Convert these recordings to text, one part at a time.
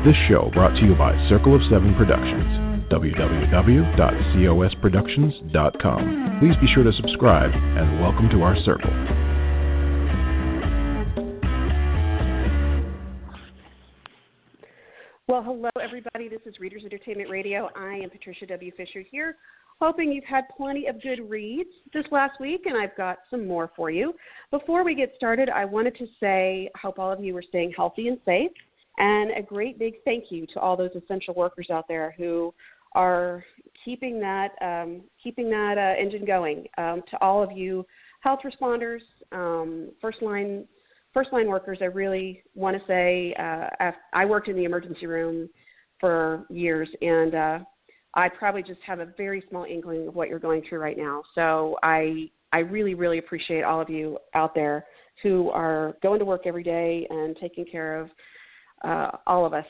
This show brought to you by Circle of Seven Productions, www.cosproductions.com. Please be sure to subscribe and welcome to our circle. Well, hello, everybody. This is Readers Entertainment Radio. I am Patricia W. Fisher here, hoping you've had plenty of good reads this last week, and I've got some more for you. Before we get started, I wanted to say I hope all of you are staying healthy and safe, and a great big thank you to all those essential workers out there who are keeping that engine going. To all of you health responders, first line workers, I really want to say I worked in the emergency room for years, and I probably just have a very small inkling of what you're going through right now. So I really, really appreciate all of you out there who are going to work every day and taking care of all of those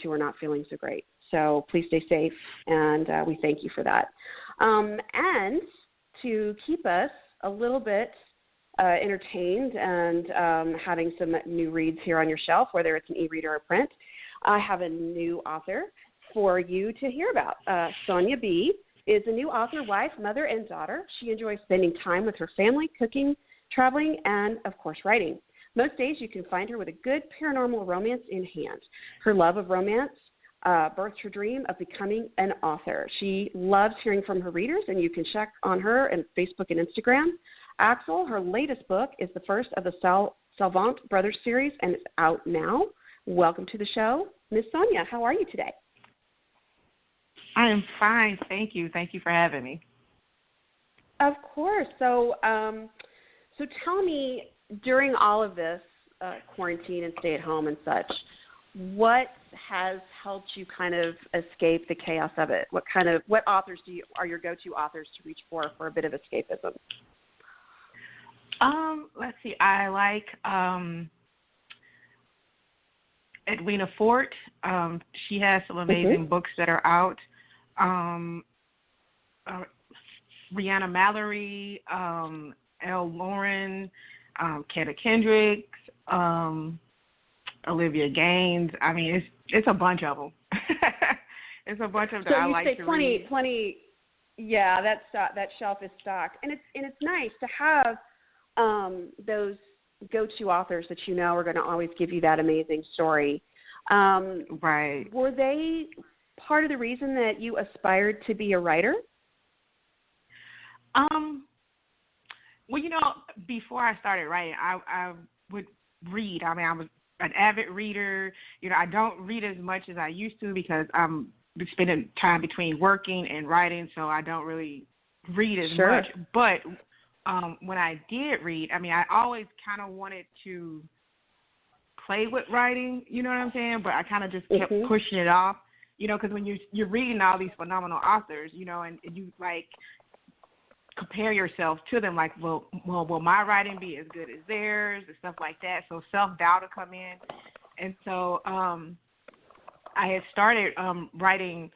who are not feeling so great. So please stay safe, and we thank you for that. And to keep us a little bit entertained and having some new reads here on your shelf, whether it's an e-reader or print, I have a new author for you to hear about. Sonja B is a new author, wife, mother, and daughter. She enjoys spending time with her family, cooking, traveling, and, of course, writing. Most days you can find her with a good paranormal romance in hand. Her love of romance birthed her dream of becoming an author. She loves hearing from her readers, and you can check on her on Facebook and Instagram. Axel, her latest book, is the first of the Salvant Brothers series, and it's out now. Welcome to the show. Ms. Sonja, how are you today? I am fine, thank you. Thank you for having me. Of course. So tell me, during all of this quarantine and stay at home and such, what has helped you kind of escape the chaos of it? What authors are your go-to authors to reach for a bit of escapism? Let's see. I like Edwina Fort. She has some amazing books that are out. Rihanna Mallory, Elle Lauren, Kata Kendricks, Olivia Gaines. I mean, it's a bunch of them. It's a bunch of them that I like to read. Plenty. Yeah, that shelf is stocked, and it's nice to have those go-to authors that you know are going to always give you that amazing story. Right. Were they part of the reason that you aspired to be a writer? Well, before I started writing, I would read. I mean, I was an avid reader. I don't read as much as I used to because I'm spending time between working and writing, so I don't really read as much. But when I did read, I mean, I always kind of wanted to play with writing, you know what I'm saying? But I kind of just kept pushing it off, because when you're reading all these phenomenal authors, and you like compare yourself to them, like, well, will my writing be as good as theirs and stuff like that? So self-doubt will come in. And so I had started writing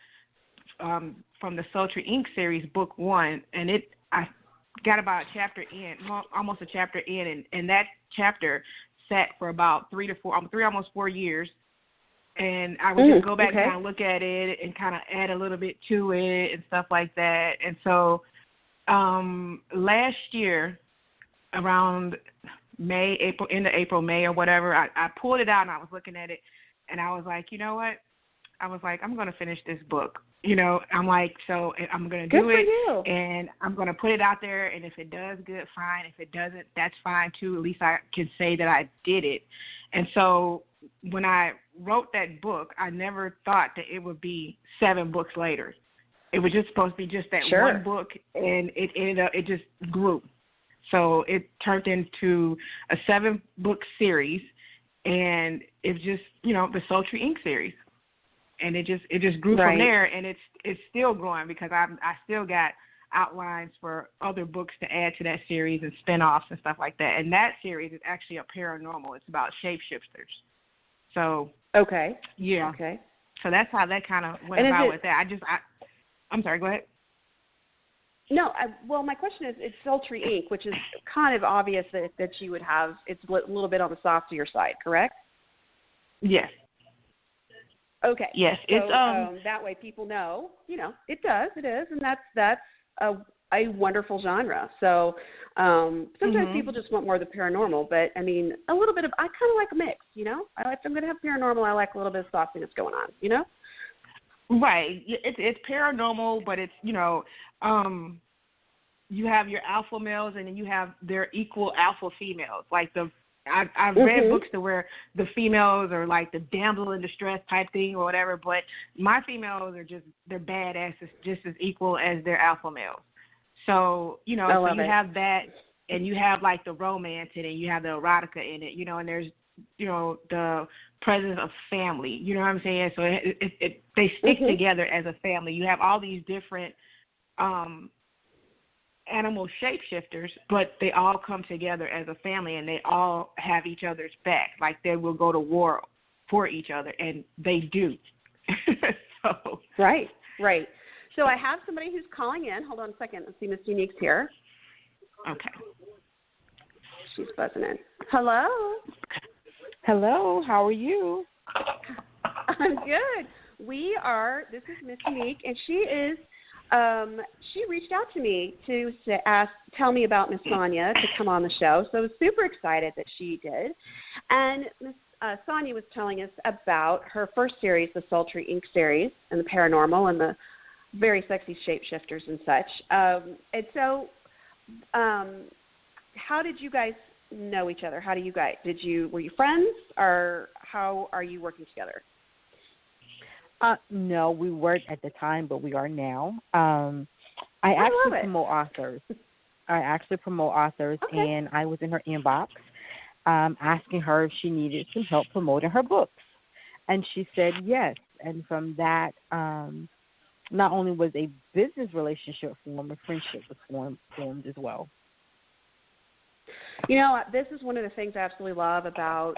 from the Sultry Ink series, book 1, and I got about a chapter in, almost a chapter in, and that chapter sat for about almost 4 years. And I would just go back and kind of look at it and kind of add a little bit to it and stuff like that. And so last year, around end of April, May or whatever, I pulled it out and I was looking at it and I was like, you know what? I was like, I'm going to finish this book. I'm like, so I'm going to do it and I'm going to put it out there. And if it does, good, fine. If it doesn't, that's fine too. At least I can say that I did it. And so when I wrote that book, I never thought that it would be 7 books later. It was just supposed to be just that one book, and it ended up, it just grew. So it turned into a 7-book series, and it's just, the Sultry Ink series. And it just grew from there, and it's still growing because I still got outlines for other books to add to that series and spin-offs and stuff like that. And that series is actually a paranormal. It's about shapeshifters. So yeah. Okay. So that's how that kind of went about with that. I'm sorry. Go ahead. No, well, my question is, it's Sultry Ink, which is kind of obvious that you would have. It's a little bit on the softer side, correct? Yes. Okay. Yes, so, it's that way people know, it is, and that's a wonderful genre. So sometimes people just want more of the paranormal, but I mean, a little bit of, I kind of like a mix, if I'm going to have paranormal, I like a little bit of sauciness going on, Right. It's paranormal, but it's, you have your alpha males and then you have their equal alpha females. Like I've read books to where the females are like the damsel in distress type thing or whatever, but my females are they're badasses just as equal as their alpha males. So, so you have that, and you have like the romance in it, you have the erotica in it, and there's, the presence of family, you know what I'm saying? So they stick together as a family. You have all these different animal shapeshifters, but they all come together as a family, and they all have each other's back. Like they will go to war for each other, and they do. So. Right. So I have somebody who's calling in. Hold on a second. Let's see, Miss Unique's here. Okay. She's buzzing in. Hello. Hello. How are you? I'm good. This is Miss Unique, and she is. She reached out to me to tell me about Miss Sonja to come on the show. So I was super excited that she did. And Miss Sonja was telling us about her first series, the Sultry Ink series, and the paranormal and the very sexy shapeshifters and such. And so, how did you guys know each other? Were you friends, or how are you working together? No, we weren't at the time, but we are now. I actually promote authors. Okay. And I was in her inbox asking her if she needed some help promoting her books. And she said yes. And from that, not only was a business relationship formed, a friendship was formed as well. This is one of the things I absolutely love about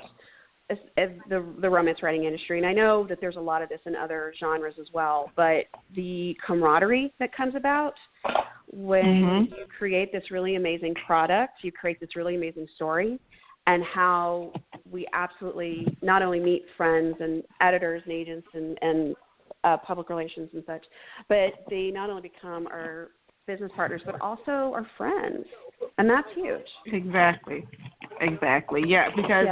the romance writing industry, and I know that there's a lot of this in other genres as well, but the camaraderie that comes about when you create this really amazing product, you create this really amazing story, and how we absolutely not only meet friends and editors and agents and public relations and such, but they not only become our business partners, but also our friends, and that's huge. Exactly. Yeah, because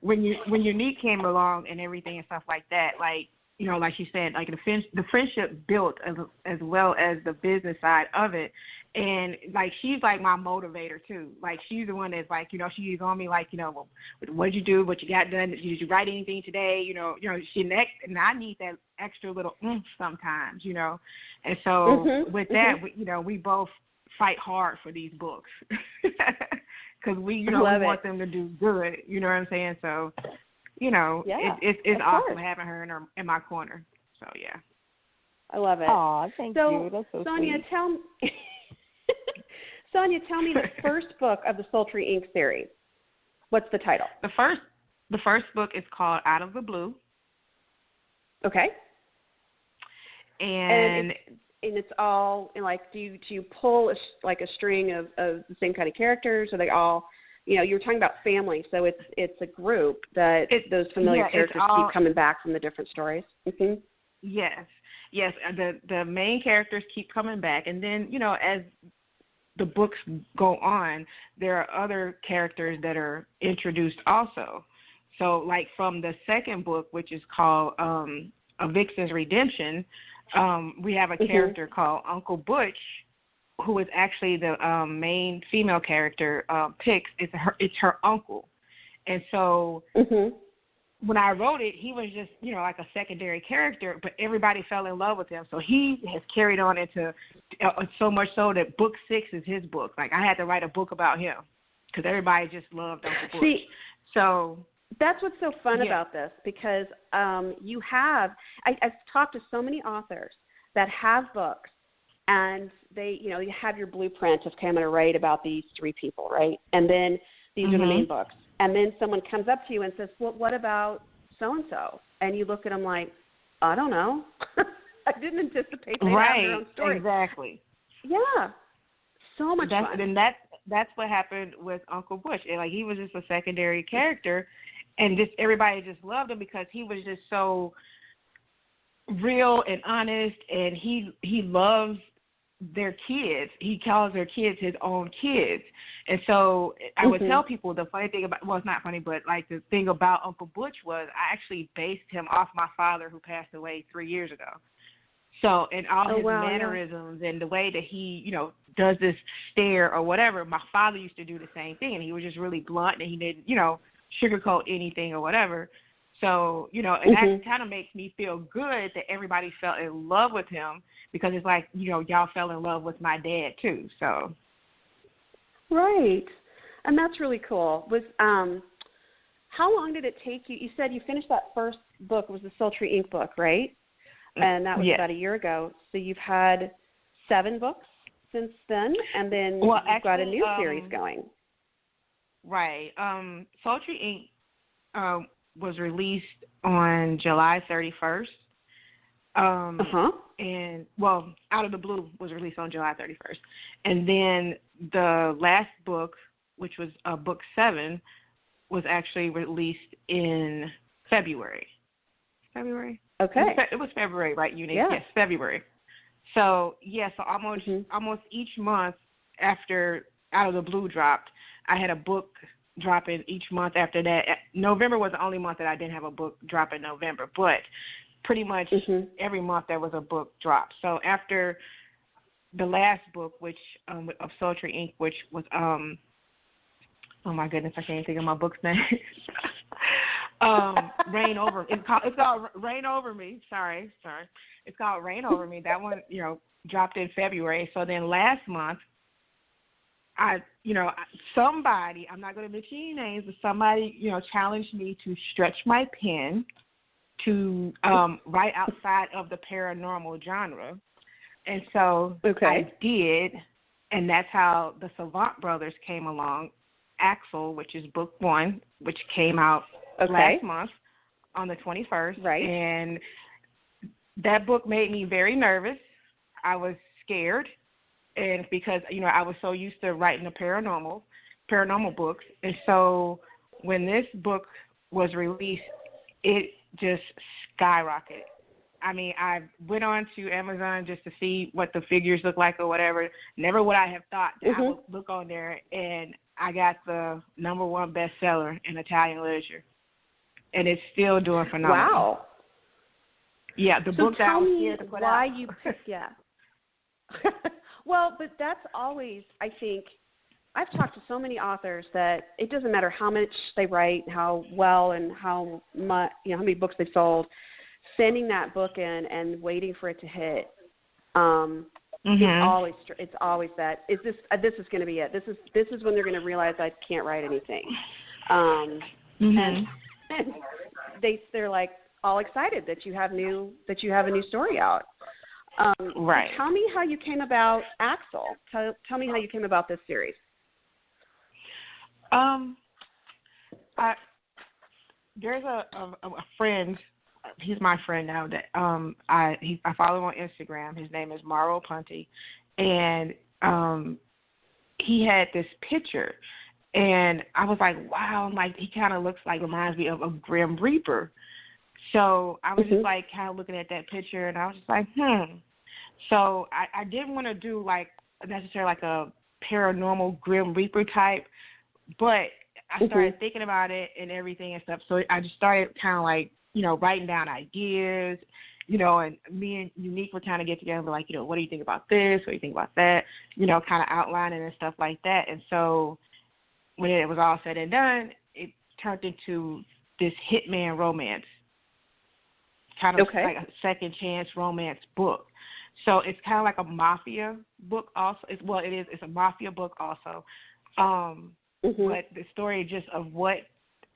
when Unique came along and everything and stuff like that, like like you said, like the friendship built as well as the business side of it, and like she's like my motivator too. Like she's the one that's like she's on me like well, what'd you do? What you got done? Did you write anything today? She next, and I need that extra little oomph sometimes, And so with that, we both fight hard for these books because we want them to do good. You know what I'm saying? So. It's awesome having her in my corner. So, yeah. I love it. Aw, thank you. That's so Sonja, sweet. Sonja, tell me the first book of the Sultry Ink series. What's the title? The first book is called Out of the Blue. Okay. And it's all, like, do you pull a string of the same kind of characters? Are they all... you were talking about family, so it's a group that those familiar characters keep coming back from the different stories. Mm-hmm. Yes. The main characters keep coming back, and then as the books go on, there are other characters that are introduced also. So, like from the second book, which is called A Vixen's Redemption, we have a character called Uncle Butch, who is actually the main female character, Pix. It's her uncle. And so when I wrote it, he was just, like a secondary character, but everybody fell in love with him. So he has carried on into so much so that book 6 is his book. Like I had to write a book about him because everybody just loved Uncle Butch. So that's what's so fun about this, because I've talked to so many authors that have books, and they, you have your blueprint of, okay, I'm going to write about these 3 people, right? And then these are the main books. And then someone comes up to you and says, well, what about so-and-so? And you look at them like, I don't know. I didn't anticipate they have their own story. Exactly. Yeah. So much fun. And that's what happened with Uncle Butch. Like he was just a secondary character, and just everybody just loved him because he was just so real and honest, and he loves their kids. He calls their kids his own kids. And so I would tell people the funny thing about, well, it's not funny, but like the thing about Uncle Butch was I actually based him off my father who passed away 3 years ago. So, and all his mannerisms and the way that he, does this stare or whatever, my father used to do the same thing, and he was just really blunt, and he didn't, sugarcoat anything or whatever. So, and that kind of makes me feel good that everybody fell in love with him, because it's like, y'all fell in love with my dad too. So. Right. And that's really cool. How long did it take you? You said you finished that first book. It was the Sultry Ink book, right? And that was about a year ago. So you've had 7 books since then, and then you've got a new series going. Right. Sultry Ink was released on July 31st. And, Out of the Blue was released on July 31st. And then the last book, which was book 7, was actually released in February. February? Okay. It was February, right, Unique? Yeah. Yes, February. So, so almost each month after Out of the Blue dropped, I had a book dropping each month after that. November was the only month that I didn't have a book drop in November, but pretty much every month there was a book drop. So after the last book, which of Sultry Ink, which was oh my goodness, I can't think of my book's name. Rain Over. It's called Rain Over Me. Sorry. It's called Rain Over Me. That one, dropped in February. So then last month, somebody, I'm not going to mention any names, but somebody, challenged me to stretch my pen to write outside of the paranormal genre. And so I did, and that's how the Savant Brothers came along. Axel, which is book 1, which came out last month on the 21st. Right. And that book made me very nervous. I was scared, and because, I was so used to writing the paranormal books. And so when this book was released, it just skyrocketed. I mean, I went on to Amazon just to see what the figures look like or whatever. Never would I have thought that I would look on there, and I got the #1 bestseller in Italian literature. And it's still doing phenomenal. Wow. Yeah, the book that I was scared to put out. Well, but that's always, I think, I've talked to so many authors that it doesn't matter how much they write, how well, and how much, how many books they've sold. Sending that book in and waiting for it to hit, it's always that. Is this is going to be it? This is when they're going to realize I can't write anything, and they're like all excited that you have a new story out. Right. Tell me how you came about Axel. Tell me how you came about this series. There's a friend. He's my friend now that I follow him on Instagram. His name is Mauro Ponte, and he had this picture, and I was like, wow, like he kind of reminds me of a Grim Reaper. So I was just like kind of looking at that picture, and I was just like, So I didn't want to do necessarily like a paranormal Grim Reaper type, but I started thinking about it and everything and stuff. So I just started kind of like, writing down ideas, and me and Unique would kind of get together and be like, what do you think about this? What do you think about that? Kind of outlining and stuff like that. And so when it was all said and done, it turned into this hitman romance, kind of like a second chance romance book. So it's kind of like a mafia book also. It's a mafia book also. But the story just of what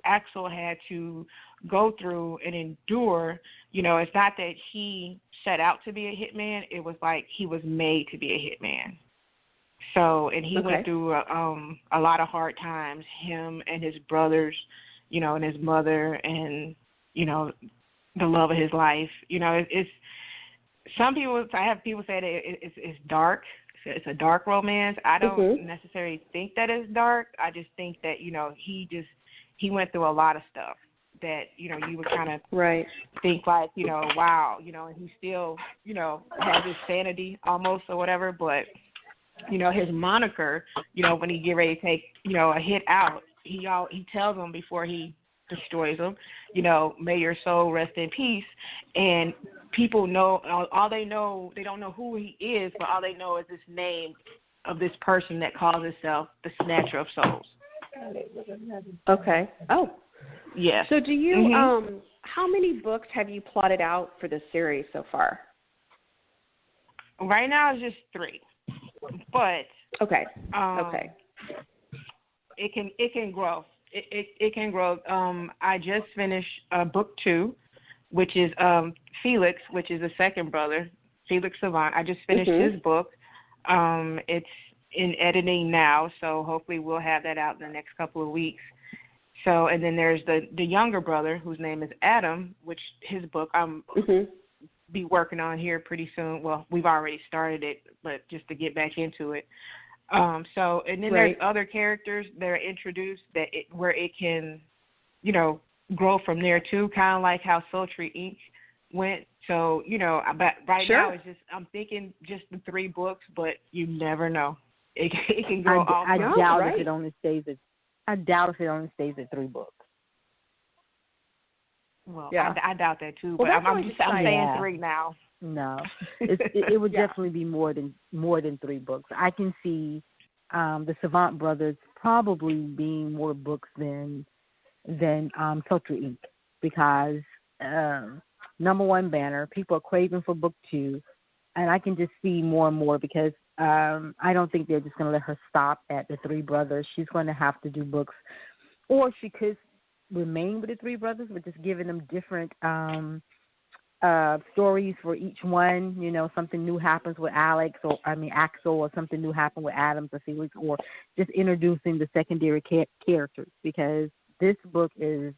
Axel had to go through and endure, it's not that he set out to be a hitman. It was like he was made to be a hitman. So, and he went through a lot of hard times, him and his brothers, and his mother and, the love of his life. It's some people, I have people say that it's dark. It's a dark romance. I don't necessarily think that it's dark. I just think that, he went through a lot of stuff, that, you know, you would kind of right. think like, you know, wow, you know, and he still, you know, has his sanity almost or whatever, but, you know, his moniker, you know, when he get ready to take, you know, a hit out, he tells them before he destroys them, you know, may your soul rest in peace. And people know, all they know, they don't know who he is, but all they know is this name of this person that calls himself the Snatcher of Souls. Okay. Oh. Yeah. So do you, how many books have you plotted out for this series so far? Right now it's just 3. But okay. It can grow. It can grow. I just finished book 2, which is Felix, which is the second brother, Felix Savant. I just finished his book. It's in editing now, so hopefully we'll have that out in the next couple of weeks. So, and then there's the younger brother whose name is Adam, which his book I'm be working on here pretty soon. Well, we've already started it, but just to get back into it. So, and then there's other characters that are introduced where it can, you know, grow from there too, kind of like how Sultry Inc. went. So, you know, but right now it's just, I'm thinking just the 3 books, but you never know. It can go off. I doubt if it only stays at 3 books. Well, I doubt that too, but I'm saying 3 now. No, it would definitely be more than 3 books. I can see the Savant brothers probably being more books than Sultry Inc. because number 1 banner, people are craving for book 2, and I can just see more and more because I don't think they're just going to let her stop at the 3 brothers. She's going to have to do books, or she could remain with the 3 brothers, but just giving them different stories for each one. You know, something new happens with Axel, or something new happened with Adams or Felix, or just introducing the secondary characters, because this book is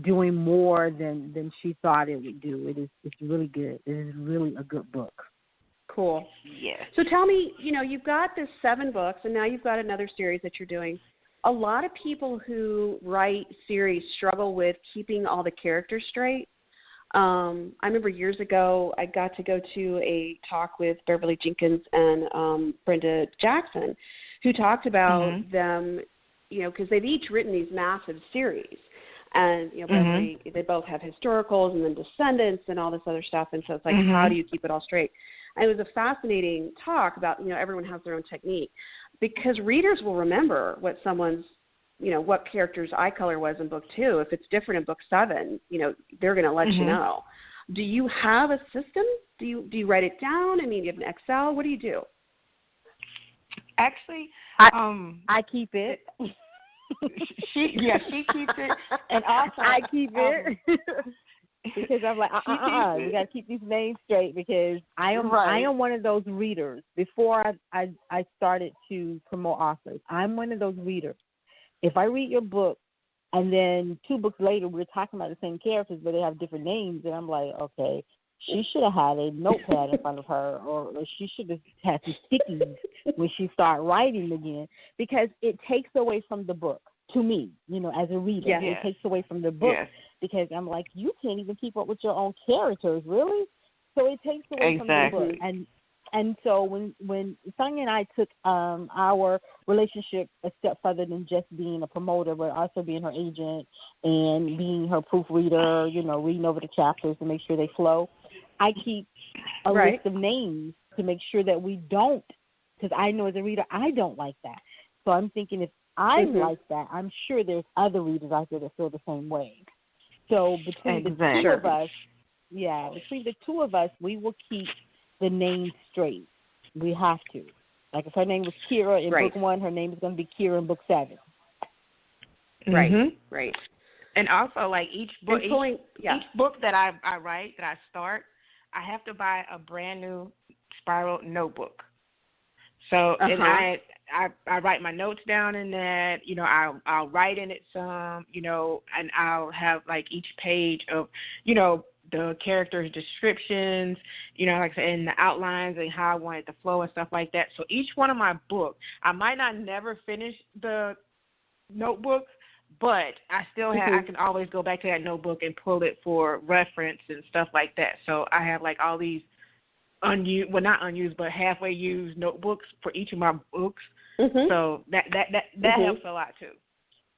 doing more than she thought it would do. It's really good. It is really a good book. Cool. Yeah. So tell me, you know, you've got this 7 books, and now you've got another series that you're doing. A lot of people who write series struggle with keeping all the characters straight. I remember years ago I got to go to a talk with Beverly Jenkins and Brenda Jackson, who talked about them, you know, because they've each written these massive series. And, you know, Beverly, they both have historicals and then descendants and all this other stuff. And so it's like, how do you keep it all straight? And it was a fascinating talk about, you know, everyone has their own technique, because readers will remember what someone's, you know, what character's eye color was in book 2. If it's different in book 7, you know, they're going to let you know. Do you have a system? Do you write it down? I mean, do you have an Excel? What do you do? Actually, I keep it. She keeps it, and also I keep it because I'm like, we got to keep these names straight, because I am one of those readers. Before I started to promote authors, I'm one of those readers. If I read your book and then 2 books later we're talking about the same characters but they have different names, and I'm like, okay, she should have had a notepad in front of her, or she should have had some stickies when she started writing again, because it takes away from the book. To me, you know, as a reader, it takes away from the book, because I'm like, you can't even keep up with your own characters, really? So it takes away from the book. And so when Sonja and I took our relationship a step further than just being a promoter, but also being her agent and being her proofreader, you know, reading over the chapters to make sure they flow, I keep a list of names to make sure that we don't, because I know as a reader, I don't like that. So I'm thinking, if I like that, I'm sure there's other readers out there that feel the same way. So between the 2 of us, between the 2 of us, we will keep the name straight. We have to. Like, if her name was Kira in book 1, her name is going to be Kira in book 7. Right. And also, like, each book that I write, that I start, I have to buy a brand new spiral notebook. So and I write my notes down in that, you know, I'll write in it some, you know, and I'll have like each page of, you know, the characters' descriptions, you know, like I said, and the outlines and how I want it to flow and stuff like that. So each one of my books, I might not never finish the notebook, but I still have, Mm-hmm. I can always go back to that notebook and pull it for reference and stuff like that. So I have like all these unused, well, not unused, but halfway used notebooks for each of my books. Mm-hmm. So that Mm-hmm. helps a lot too.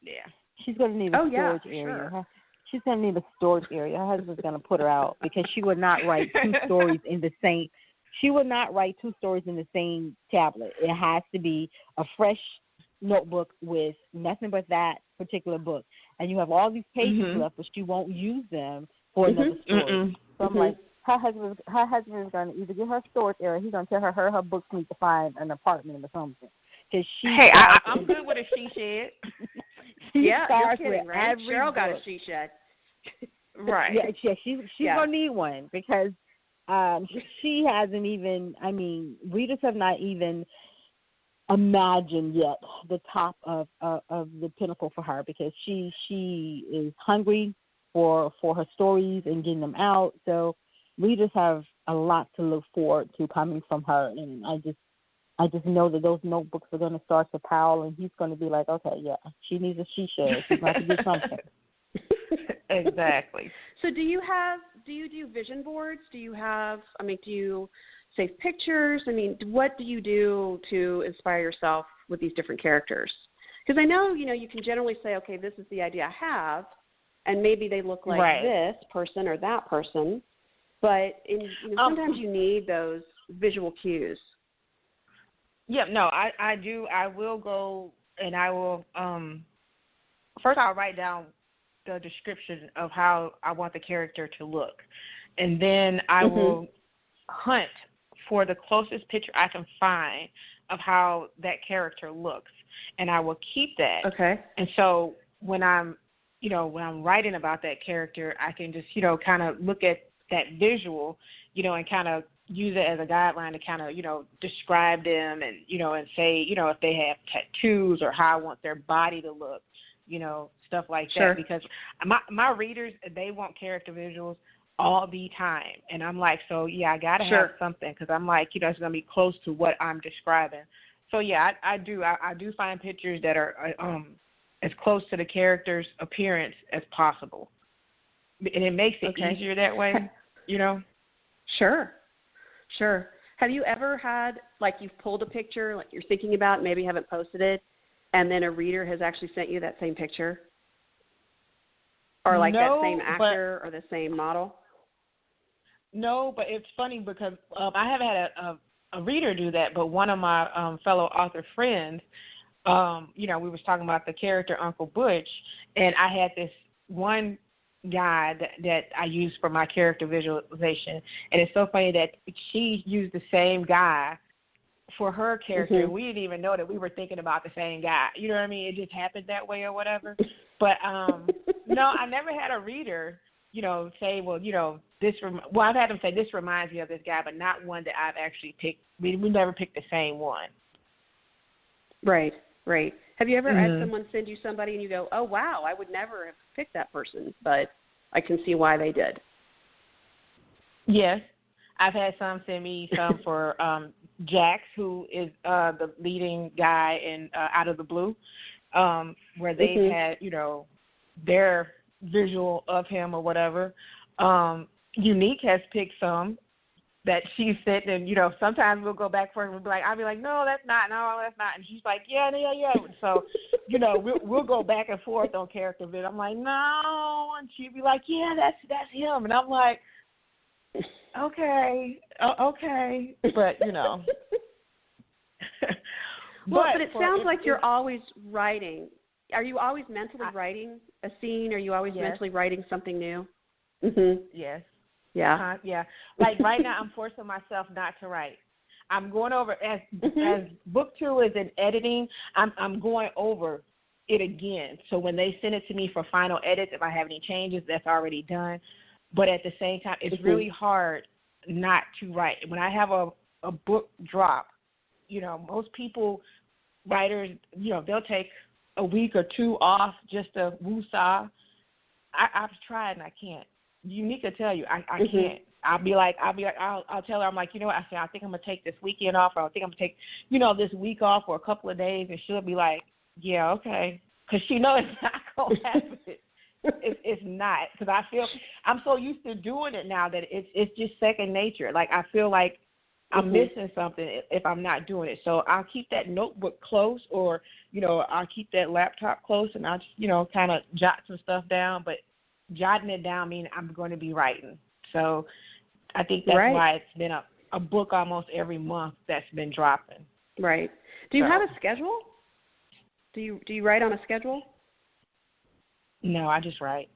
Yeah. She's going to need a storage area. Sure. She's going to need a storage area. Her husband's going to put her out because she would not write two stories in the same. She would not write two stories in the same tablet. It has to be a fresh notebook with nothing but that particular book. And you have all these pages left, but she won't use them for another story. So I'm like, her husband is going to either get her storage area. He's going to tell her books need to find an apartment or something. Hey, I'm good with a she shed. Yeah, you're kidding, right? Cheryl got a she shed. Right. Yeah, she's going to need one because she hasn't even, I mean, readers have not even imagined yet the top of the pinnacle for her because she is hungry for her stories and getting them out. So readers have a lot to look forward to coming from her, and I just know that those notebooks are going to start to pile, and he's going to be like, okay, yeah, she needs a she shed. She's going to get something. Exactly. So do you do vision boards? Do you save pictures? I mean, what do you do to inspire yourself with these different characters? Because I know, you can generally say, okay, this is the idea I have, and maybe they look like this person or that person, but sometimes you need those visual cues. Yeah, no, I do. I will go and I will, first I'll write down the description of how I want the character to look. And then I will hunt for the closest picture I can find of how that character looks. And I will keep that. Okay. And so when I'm writing about that character, I can just, kind of look at that visual, and kind of use it as a guideline to kind of, describe them and, and say, if they have tattoos or how I want their body to look, stuff like Sure. that. Because my readers, they want character visuals all the time. And I'm like, so, yeah, I got to have something because I'm like, it's going to be close to what I'm describing. So, yeah, I do find pictures that are as close to the character's appearance as possible. And it makes it easier that way, Sure. Have you ever had, like, you've pulled a picture, like you're thinking about, maybe haven't posted it, and then a reader has actually sent you that same picture? Or like that same actor or the same model? No, but it's funny because I haven't had a reader do that, but one of my fellow author friends, we was talking about the character Uncle Butch, and I had this one guy that I used for my character visualization, and it's so funny that she used the same guy for her character, and we didn't even know that we were thinking about the same guy. You know what I mean? It just happened that way or whatever. But no, I never had a reader, say, well, I've had them say this reminds me of this guy, but not one that I've actually picked. We never picked the same one. Right. Have you ever had someone send you somebody and you go, oh, wow, I would never have picked that person, but I can see why they did? Yes. I've had some send me some for Jax, who is the leading guy in Out of the Blue, where they had, their visual of him or whatever. Unique has picked some that she sent, and, sometimes we'll go back for it and I'll be like, no, that's not. And she's like, yeah. So, we'll go back and forth on character vid. I'm like, no. And she'd be like, yeah, that's him. And I'm like, okay. But, But it sounds like you're always writing. Are you always mentally writing a scene? Are you always mentally writing something new? Yes. Yeah. Yeah. Like right now, I'm forcing myself not to write. I'm going over as book 2 is in editing. I'm going over it again. So when they send it to me for final edits, if I have any changes, that's already done. But at the same time, it's really hard not to write. When I have a book drop, most people, writers, they'll take a week or 2 off just to woosah. I've tried and I can't. Unique will tell you I can't. I'll tell her, I'm like, I think I'm going to take this weekend off, or I think I'm going to take, this week off for a couple of days, and she'll be like, yeah, okay. Because she knows it's not going to happen. It's not, because I feel I'm so used to doing it now that it's just second nature. Like I feel like I'm missing something if I'm not doing it. So I'll keep that notebook close, or I'll keep that laptop close, and I'll just kind of jot some stuff down. But jotting it down means I'm going to be writing. So I think that's why it's been a book almost every month that's been dropping. Right. Do you have a schedule? Do you write on a schedule? No, I just write.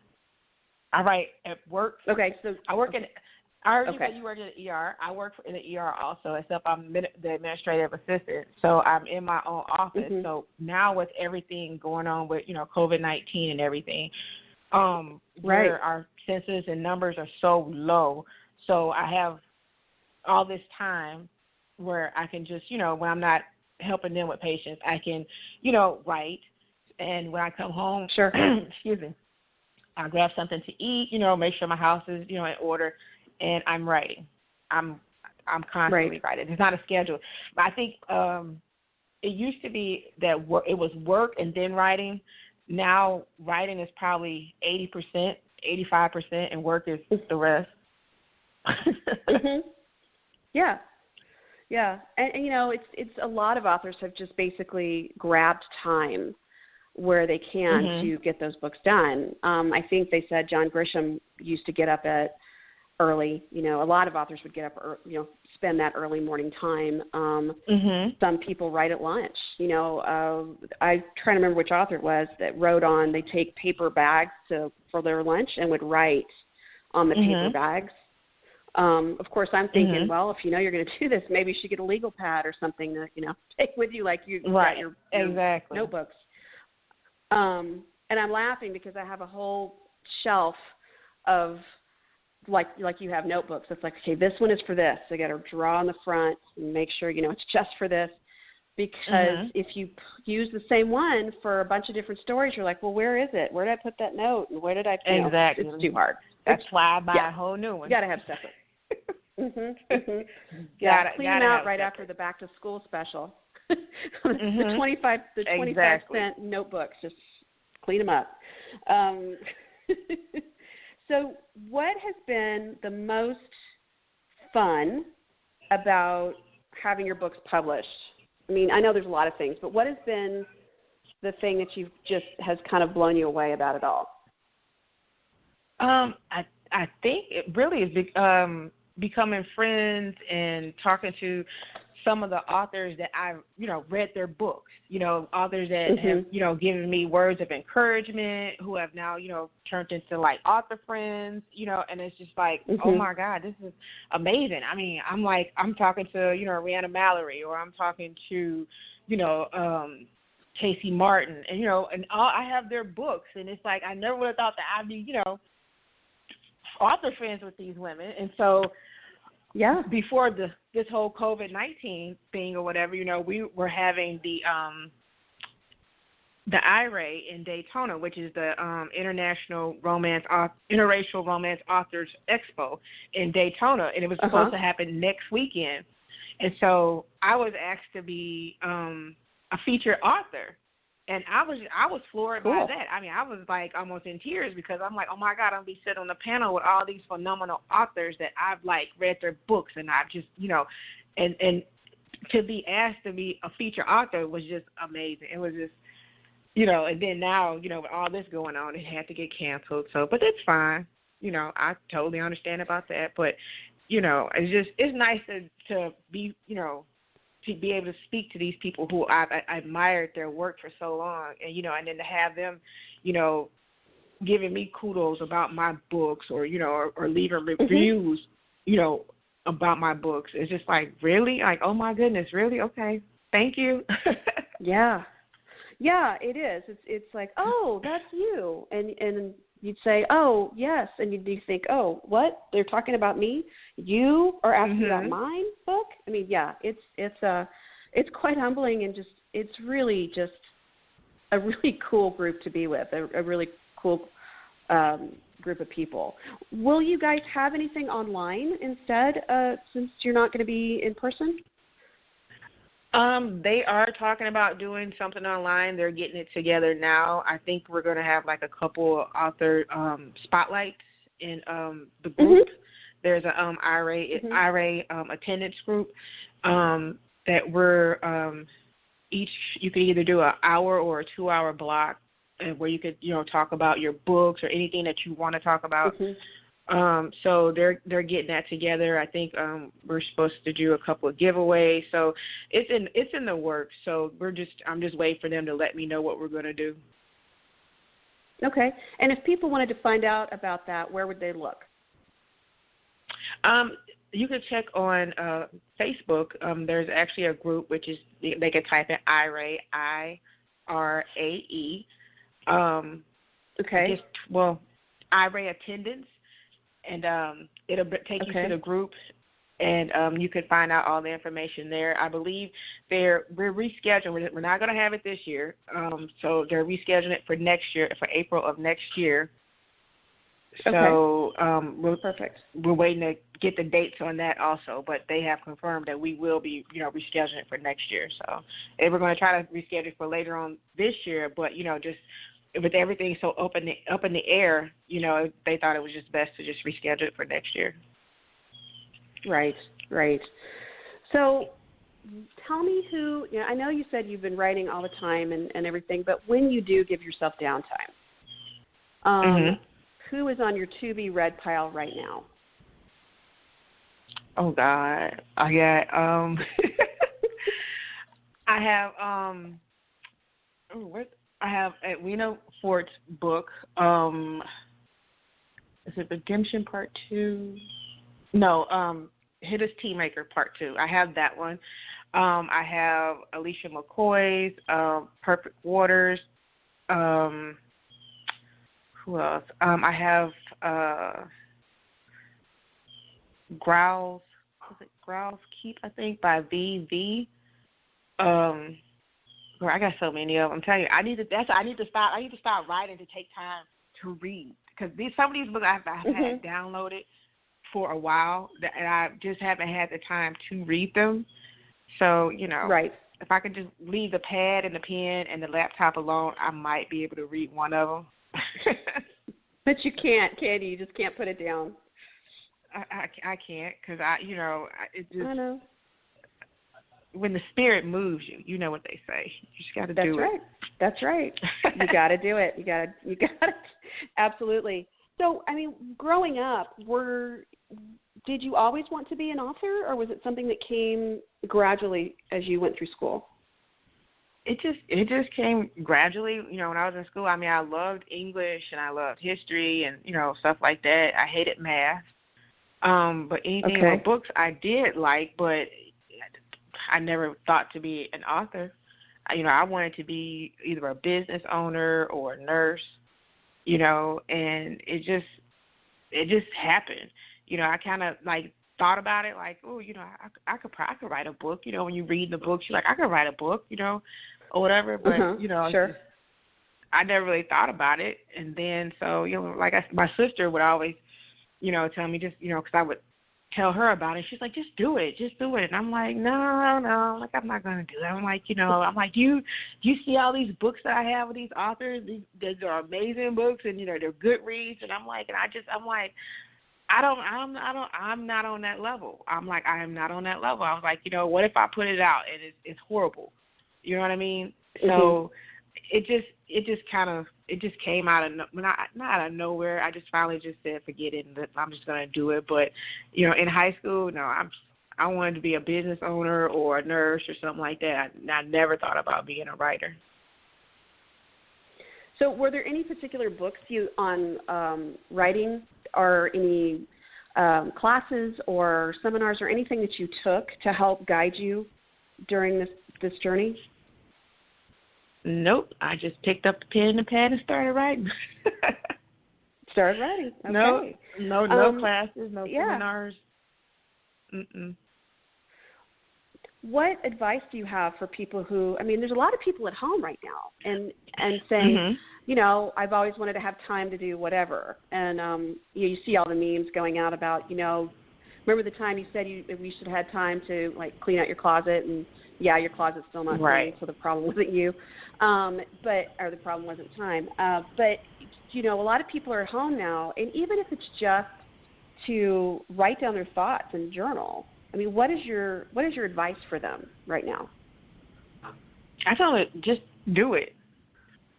I write at work. Okay, so I work in. I heard you say you work in the ER. I work in the ER also, except I'm the administrative assistant. So I'm in my own office. So now with everything going on with COVID-19 and everything, where our census and numbers are so low, so I have all this time where I can just when I'm not helping them with patients, I can write. And when I come home, excuse me, I grab something to eat, make sure my house is, in order, and I'm writing. I'm constantly writing. It's not a schedule. But I think it used to be that it was work and then writing. Now writing is probably 80%, 85%, and work is the rest. Yeah. Yeah. And it's a lot of authors have just basically grabbed time where they can to get those books done. I think they said John Grisham used to get up at early. A lot of authors would get up, spend that early morning time. Some people write at lunch. I'm trying to remember which author it was that wrote on, they take paper bags for their lunch and would write on the paper bags. Of course, I'm thinking, well, if you're going to do this, maybe you should get a legal pad or something to, take with you like you got your notebooks. And I'm laughing because I have a whole shelf of like you have notebooks. It's like, okay, this one is for this. I got to draw on the front and make sure, it's just for this. Because if you use the same one for a bunch of different stories, you're like, well, where is it? Where did I put that note? And where did I? Exactly. It's too hard. That's why I buy a whole new one. You got to have separate. Clean them out right after the back to school special. the 25 cent notebooks, just clean them up. So what has been the most fun about having your books published? I mean, I know there's a lot of things, but what has been the thing that you've just has kind of blown you away about it all? I think it really is becoming friends and talking to some of the authors that I've, read their books, authors that have, given me words of encouragement, who have now, turned into like author friends, and it's just like, oh my God, this is amazing. I mean, I'm talking to, Rihanna Mallory, or I'm talking to, Casey Martin, and, and I have their books, and it's like, I never would have thought that I'd be, author friends with these women. And so, before this whole COVID-19 thing or whatever, we were having the IRA in Daytona, which is the Interracial Romance Authors Expo in Daytona, and it was supposed to happen next weekend. And so I was asked to be a featured author. And I was floored by that. I mean, I was like almost in tears because I'm like, oh my God, I'm gonna be sitting on the panel with all these phenomenal authors that I've like read their books, and I've just, and to be asked to be a featured author was just amazing. It was just, and then now, with all this going on, it had to get canceled. So, but it's fine. I totally understand about that. But, it's nice to be, to be able to speak to these people who I've admired their work for so long, and and then to have them, giving me kudos about my books, or or leaving reviews, about my books. It's just like, really, like, oh my goodness, really? Okay, thank you. Yeah, it is. It's like, oh, that's you, and you'd say, oh yes, and you think, oh, what? They're talking about me? You are asking about mine book? I mean, yeah, it's quite humbling, and it's really just a really cool group to be with, a really cool group of people. Will you guys have anything online instead, since you're not going to be in person? They are talking about doing something online. They're getting it together now. I think we're going to have like a couple author spotlights in the group. Mm-hmm. There's a IRA attendance group that we're each. You could either do an hour or a 2-hour block, where you could talk about your books or anything that you want to talk about. Mm-hmm. So they're getting that together. I think we're supposed to do a couple of giveaways. So it's in the works. So I'm just waiting for them to let me know what we're going to do. Okay. And if people wanted to find out about that, where would they look? You could check on Facebook. There's actually a group which is they can type in IRA, IRAE. Okay. IRA attendance. And it'll take you to the group, and you can find out all the information there. I believe we're rescheduling. We're not going to have it this year, so they're rescheduling it for next year, for April of next year. So perfect. We're waiting to get the dates on that also, but they have confirmed that we will be rescheduling it for next year. So we're going to try to reschedule it for later on this year, but just with everything so up in the air, they thought it was just best to just reschedule it for next year. Right. So tell me I know you said you've been writing all the time and everything, but when you do give yourself downtime, who is on your to-be-read pile right now? Oh, God. I got, I have Edwina Fort's book. Is it Redemption Part 2? No, Hidda's Tea Maker Part 2. I have that one. I have Alicia McCoy's Perfect Waters. Who else? I have Growl's Keep, I think, by V.V. I got so many of them. I'm telling you, I need to stop writing to take time to read, because some of these books I've had downloaded for a while, and I just haven't had the time to read them. So right. If I could just leave the pad and the pen and the laptop alone, I might be able to read one of them. But you can't, can you? You just can't put it down. I can't, because it just. I know. When the spirit moves you, you know what they say. You just got to do it. That's right. You got to do it. You got it. Absolutely. So, growing up, did you always want to be an author, or was it something that came gradually as you went through school? It just came gradually. When I was in school, I loved English and I loved history and stuff like that. I hated math. But anything about books I did like, but I never thought to be an author. I wanted to be either a business owner or a nurse, and it just happened. I kind of thought about it I could write a book. When you read the books, you're like, I could write a book, or whatever. But, sure. I never really thought about it. And then, so, my sister would always, tell me just, because I would tell her about it. She's like, just do it. And I'm like, no, I'm not going to do that. I'm like, do you see all these books that I have with these authors? These are amazing books, and they're good reads. And I'm like, I'm not on that level. I am not on that level. I was like, what if I put it out and it's horrible? You know what I mean? So it just came out of not out of nowhere. I just finally just said, forget it, and I'm just gonna do it. But in high school, no, I wanted to be a business owner or a nurse or something like that. I never thought about being a writer. So, were there any particular books on writing, or any classes or seminars or anything that you took to help guide you during this journey? Nope. I just picked up the pen and the pad and started writing. Started writing. Okay. No classes, no seminars. Mm-mm. What advice do you have for people who, there's a lot of people at home right now and saying, I've always wanted to have time to do whatever. And you see all the memes going out about, Remember the time you said we should have had time to like clean out your closet, and yeah, your closet's still not clean, so the problem wasn't you, or the problem wasn't time. But you know, a lot of people are at home now, and even if it's just to write down their thoughts and journal, I mean, what is your advice for them right now? I tell them just do it.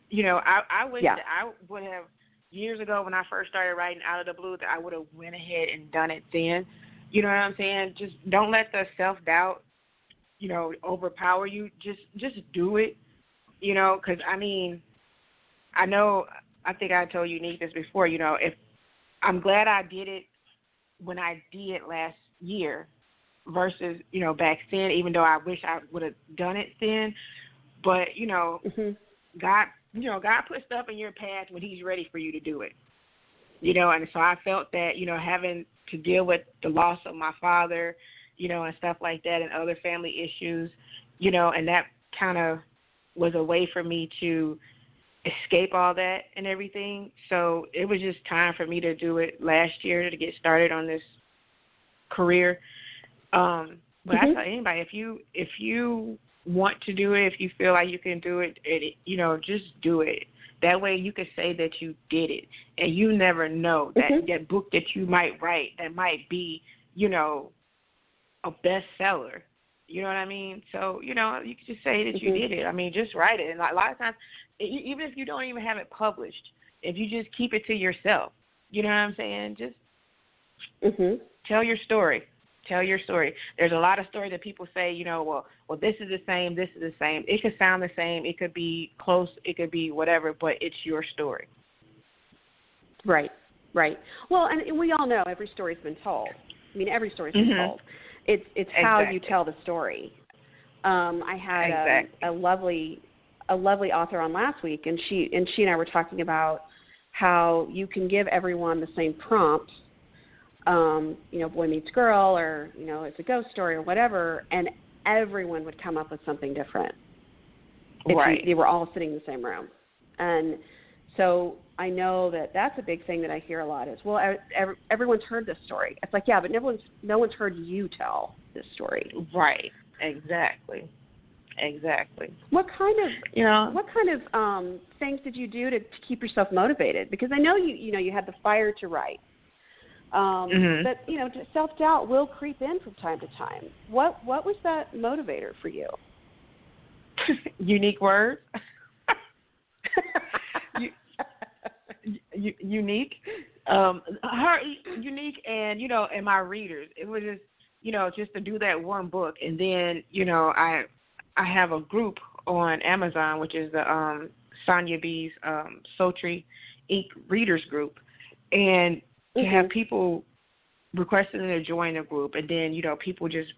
You know, I wish that I would have years ago when I first started writing Out of the Blue that I would have went ahead and done it then. You know what I'm saying? Just don't let the self-doubt, you know, overpower you. Just do it, you know, because, I mean, I think I told you, Nick, this before, you know, if I'm glad I did it when I did last year versus, you know, back then, even though I wish I would have done it then. But, you know, God put stuff in your path when he's ready for you to do it. You know, and so I felt that, you know, having to deal with the loss of my father, you know, and stuff like that and other family issues, you know, and that kind of was a way for me to escape all that and everything. So it was just time for me to do it last year to get started on this career. But I tell anybody, if you want to do it, if you feel like you can do it, you know, just do it. That way you can say that you did it. And you never know that book that you might write that might be, you know, a bestseller. You know what I mean? So, you know, you can just say that you did it. I mean, just write it. And a lot of times, even if you don't even have it published, if you just keep it to yourself, you know what I'm saying? Just tell your story. Tell your story. There's a lot of stories that people say, you know, well, this is the same, this is the same. It could sound the same. It could be close. It could be whatever, but it's your story. Right. Well, and we all know every story's been told. I mean, every story's been told. It's how you tell the story. I had a lovely author on last week, and she and I were talking about how you can give everyone the same prompt. You know, boy meets girl, or, you know, it's a ghost story or whatever, and everyone would come up with something different. They were all sitting in the same room. And so I know that that's a big thing that I hear a lot is, well, everyone's heard this story. It's like, yeah, but no one's heard you tell this story. Right. Exactly. What kind of things did you do to keep yourself motivated? Because I know you had the fire to write. But, you know, self-doubt will creep in from time to time. What was that motivator for you? Unique words. Unique. Unique, and, you know, and my readers. It was just, you know, just to do that one book. And then, you know, I have a group on Amazon, which is the Sonja B's Sultry Inc. Readers Group. And to have people requesting to join the group, and then, you know, people just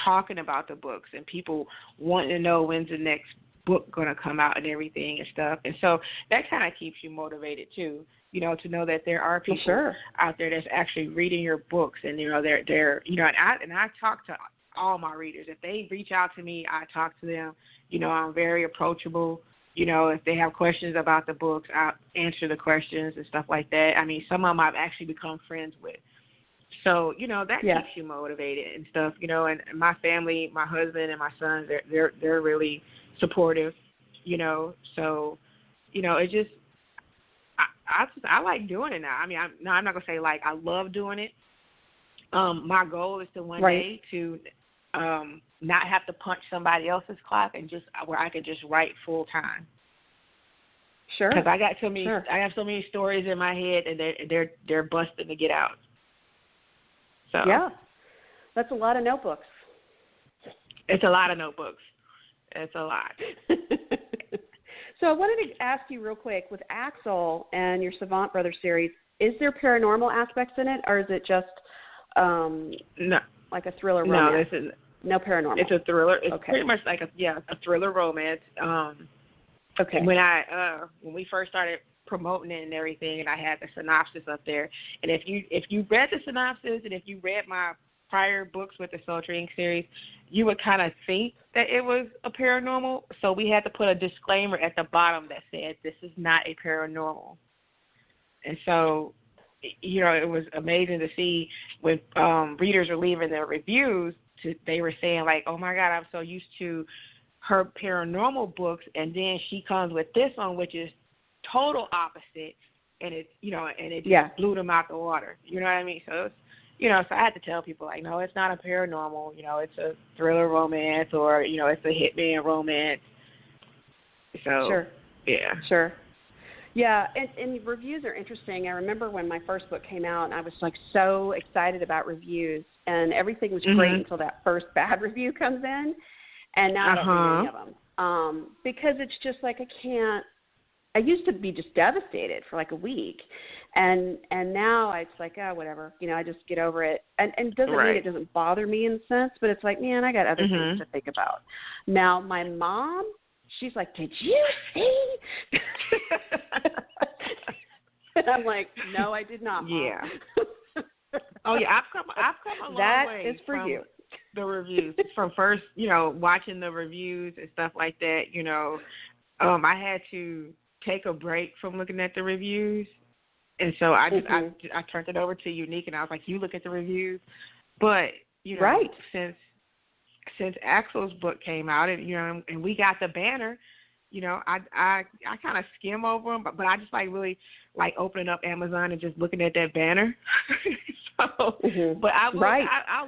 talking about the books and people wanting to know when's the next book going to come out and everything and stuff. And so that kind of keeps you motivated too, you know, to know that there are people out there that's actually reading your books, and, you know, they're you know, and I talk to all my readers. If they reach out to me, I talk to them. You know, I'm very approachable. You know, if they have questions about the books, I'll answer the questions and stuff like that. I mean, some of them I've actually become friends with. So, you know, that keeps you motivated and stuff, you know, and my family, my husband and my sons, they're really supportive, you know. So, you know, it just, I like doing it now. I mean, I'm not going to say like I love doing it. My goal is to one day to not have to punch somebody else's clock, and just where I could just write full time. Sure. Because I got so many, I have so many stories in my head, and they're busting to get out. So yeah, that's a lot of notebooks. It's a lot of notebooks. It's a lot. So I wanted to ask you real quick, with Axel and your Savant Brothers series, is there paranormal aspects in it, or is it just no, like a thriller romance? No, this is no paranormal. It's a thriller. It's pretty much like a thriller romance. When we first started promoting it and everything, and I had the synopsis up there, and if you read the synopsis, and if you read my prior books with the Sultry Inc. series, you would kind of think that it was a paranormal. So we had to put a disclaimer at the bottom that said this is not a paranormal. And so it was amazing to see when readers were leaving their reviews. They were saying like, "Oh my God, I'm so used to her paranormal books, and then she comes with this one, which is total opposite." And it just blew them out the water. You know what I mean? So it's, so I had to tell people like, no, it's not a paranormal. It's a thriller romance, or it's a hitman romance. So sure, yeah, sure. Yeah, and reviews are interesting. I remember when my first book came out, and I was like so excited about reviews, and everything was great until that first bad review comes in, and now I don't read any of them because it's just like I used to be just devastated for like a week, and now it's like, oh, whatever, I just get over it, and it doesn't mean it doesn't bother me in a sense, but it's like, man, I got other things to think about. Now my mom, she's like, did you see? And I'm like, no, I did not, Mom. Yeah. Oh yeah, I've come a long way. That is for you. The reviews from first, watching the reviews and stuff like that. I had to take a break from looking at the reviews, and so I turned it over to Unique, and I was like, you look at the reviews. But since Axel's book came out, and we got the banner, I kind of skim over them, but I just really like opening up Amazon and just looking at that banner. So, but I'll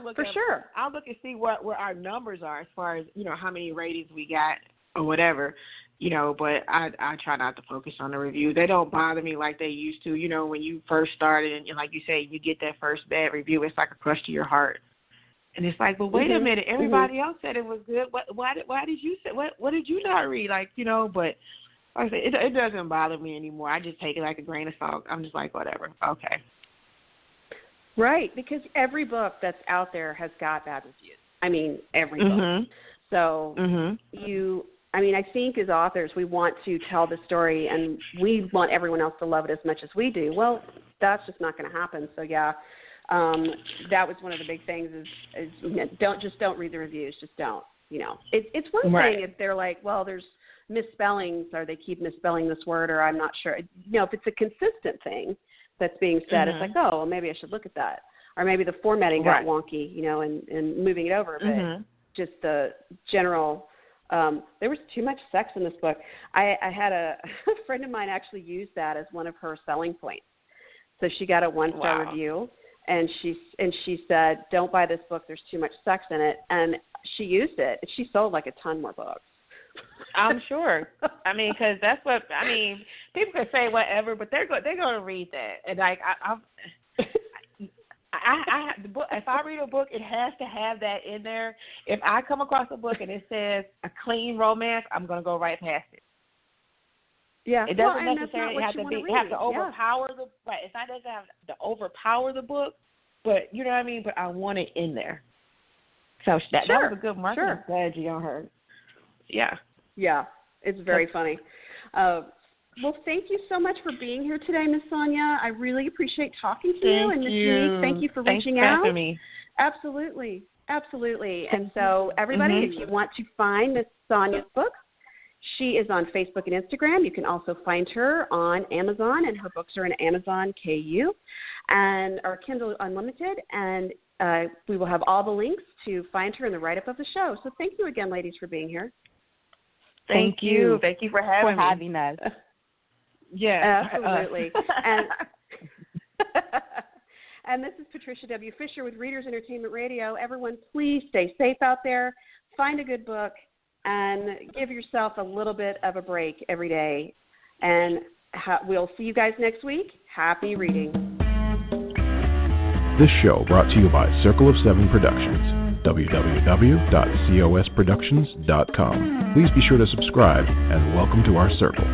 look for sure. I'll look and see where our numbers are as far as how many ratings we got or whatever. But I try not to focus on the reviews. They don't bother me like they used to. When you first started, and like you say, you get that first bad review, it's like a crush to your heart. And it's like, but wait a minute, everybody else said it was good. Why did you say what did you not read? But like I said, it doesn't bother me anymore. I just take it like a grain of salt. I'm just like, whatever. Okay. Right, because every book that's out there has got bad reviews. I mean, every book. So I think as authors, we want to tell the story, and we want everyone else to love it as much as we do. Well, that's just not going to happen. So that was one of the big things is don't read the reviews. Just don't. It's one thing if they're like, well, there's misspellings, or they keep misspelling this word, or I'm not sure. If it's a consistent thing that's being said, it's like, oh, well, maybe I should look at that, or maybe the formatting got wonky, and moving it over. But just the general. There was too much sex in this book. I had a friend of mine actually use that as one of her selling points. So she got a 1-star review, and she said, "Don't buy this book. There's too much sex in it." And she used it. She sold like a ton more books. I'm sure. Because that's what people can say whatever, but they're going to read that. And like I the book, if I read a book, it has to have that in there. If I come across a book and it says a clean romance, I'm going to go right past it. Yeah, it doesn't necessarily have to be. It has to overpower the. Right, it's not doesn't have to overpower the book, but you know what I mean. But I want it in there. So that was a good marketing strategy on her. Yeah. Yeah, it's very funny. Well, thank you so much for being here today, Miss Sonja. I really appreciate talking to you. And Miss Unique, thank you for reaching out. Thanks for me. Absolutely. And so, everybody, if you want to find Miss Sonja's books, she is on Facebook and Instagram. You can also find her on Amazon, and her books are in Amazon KU and or Kindle Unlimited. And we will have all the links to find her in the write-up of the show. So thank you again, ladies, for being here. Thank you. Thank you for having us. Yeah, absolutely. And this is Patricia W. Fisher with Readers Entertainment Radio. Everyone, please stay safe out there. Find a good book and give yourself a little bit of a break every day. And we'll see you guys next week. Happy reading. This show brought to you by Circle of Seven Productions. www.cosproductions.com. Please be sure to subscribe, and welcome to our circle.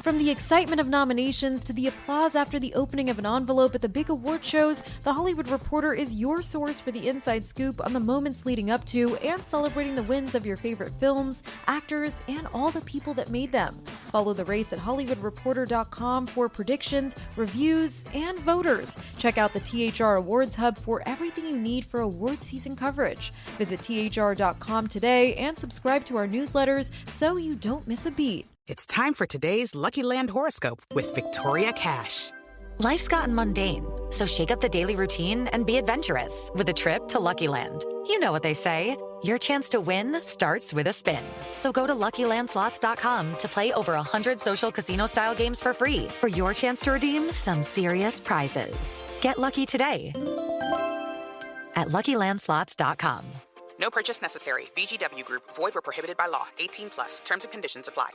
From the excitement of nominations to the applause after the opening of an envelope at the big award shows, The Hollywood Reporter is your source for the inside scoop on the moments leading up to and celebrating the wins of your favorite films, actors, and all the people that made them. Follow the race at HollywoodReporter.com for predictions, reviews, and voters. Check out the THR Awards Hub for everything you need for award season coverage. Visit THR.com today and subscribe to our newsletters so you don't miss a beat. It's time for today's Lucky Land horoscope with Victoria Cash. Life's gotten mundane, so shake up the daily routine and be adventurous with a trip to Lucky Land. You know what they say, your chance to win starts with a spin. So go to LuckyLandSlots.com to play over 100 social casino-style games for free for your chance to redeem some serious prizes. Get lucky today at LuckyLandSlots.com. No purchase necessary. VGW Group. Void where prohibited by law. 18+. Terms and conditions apply.